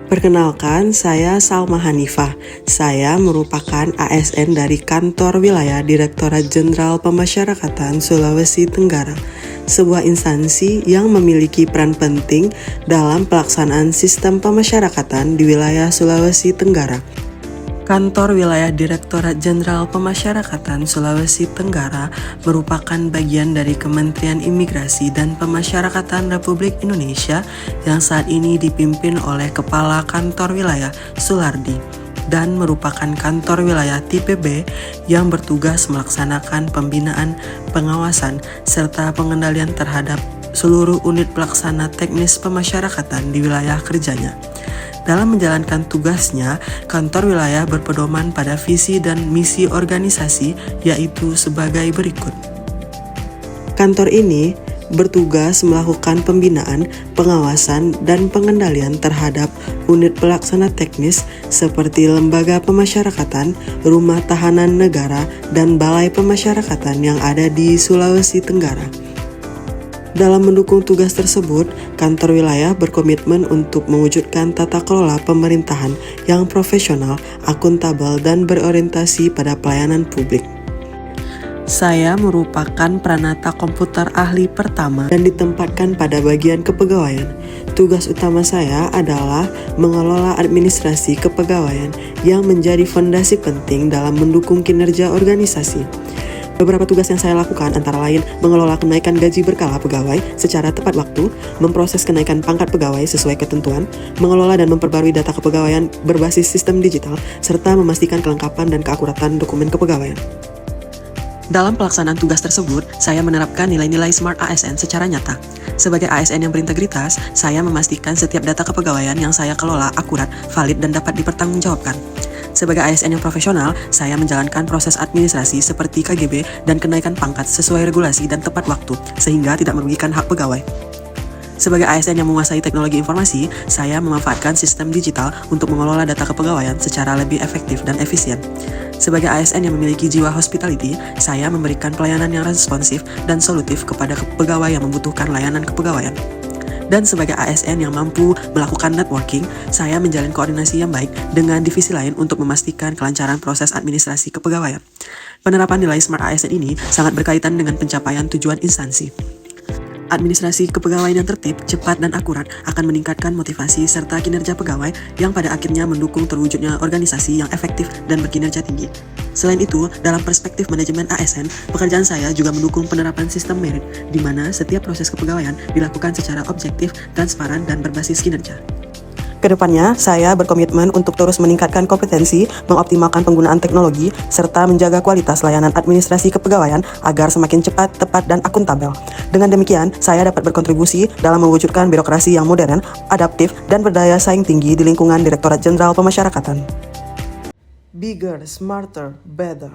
Perkenalkan, saya Salma Hanifah. Saya merupakan ASN dari Kantor Wilayah Direktorat Jenderal Pemasyarakatan Sulawesi Tenggara, sebuah instansi yang memiliki peran penting dalam pelaksanaan sistem pemasyarakatan di wilayah Sulawesi Tenggara. Kantor Wilayah Direktorat Jenderal Pemasyarakatan Sulawesi Tenggara merupakan bagian dari Kementerian Imigrasi dan Pemasyarakatan Republik Indonesia yang saat ini dipimpin oleh Kepala Kantor Wilayah Sulardi dan merupakan kantor wilayah tipe B yang bertugas melaksanakan pembinaan, pengawasan, serta pengendalian terhadap seluruh unit pelaksana teknis pemasyarakatan di wilayah kerjanya. Dalam menjalankan tugasnya, kantor wilayah berpedoman pada visi dan misi organisasi, yaitu sebagai berikut. Kantor ini bertugas melakukan pembinaan, pengawasan, dan pengendalian terhadap unit pelaksana teknis seperti lembaga pemasyarakatan, rumah tahanan negara, dan balai pemasyarakatan yang ada di Sulawesi Tenggara. Dalam mendukung tugas tersebut, kantor wilayah berkomitmen untuk mewujudkan tata kelola pemerintahan yang profesional, akuntabel, dan berorientasi pada pelayanan publik. Saya merupakan pranata komputer ahli pertama dan ditempatkan pada bagian kepegawaian. Tugas utama saya adalah mengelola administrasi kepegawaian yang menjadi fondasi penting dalam mendukung kinerja organisasi. Beberapa tugas yang saya lakukan antara lain mengelola kenaikan gaji berkala pegawai secara tepat waktu, memproses kenaikan pangkat pegawai sesuai ketentuan, mengelola dan memperbarui data kepegawaian berbasis sistem digital, serta memastikan kelengkapan dan keakuratan dokumen kepegawaian. Dalam pelaksanaan tugas tersebut, saya menerapkan nilai-nilai Smart ASN secara nyata. Sebagai ASN yang berintegritas, saya memastikan setiap data kepegawaian yang saya kelola akurat, valid, dan dapat dipertanggungjawabkan. Sebagai ASN yang profesional, saya menjalankan proses administrasi seperti KGB dan kenaikan pangkat sesuai regulasi dan tepat waktu, sehingga tidak merugikan hak pegawai. Sebagai ASN yang menguasai teknologi informasi, saya memanfaatkan sistem digital untuk mengelola data kepegawaian secara lebih efektif dan efisien. Sebagai ASN yang memiliki jiwa hospitality, saya memberikan pelayanan yang responsif dan solutif kepada pegawai yang membutuhkan layanan kepegawaian. Dan sebagai ASN yang mampu melakukan networking, saya menjalin koordinasi yang baik dengan divisi lain untuk memastikan kelancaran proses administrasi kepegawaian. Penerapan nilai Smart ASN ini sangat berkaitan dengan pencapaian tujuan instansi. Administrasi kepegawaian yang tertib, cepat, dan akurat akan meningkatkan motivasi serta kinerja pegawai yang pada akhirnya mendukung terwujudnya organisasi yang efektif dan berkinerja tinggi. Selain itu, dalam perspektif manajemen ASN, pekerjaan saya juga mendukung penerapan sistem merit, di mana setiap proses kepegawaian dilakukan secara objektif, transparan, dan berbasis kinerja. Kedepannya, saya berkomitmen untuk terus meningkatkan kompetensi, mengoptimalkan penggunaan teknologi, serta menjaga kualitas layanan administrasi kepegawaian agar semakin cepat, tepat, dan akuntabel. Dengan demikian, saya dapat berkontribusi dalam mewujudkan birokrasi yang modern, adaptif, dan berdaya saing tinggi di lingkungan Direktorat Jenderal Pemasyarakatan. Bigger, smarter, better.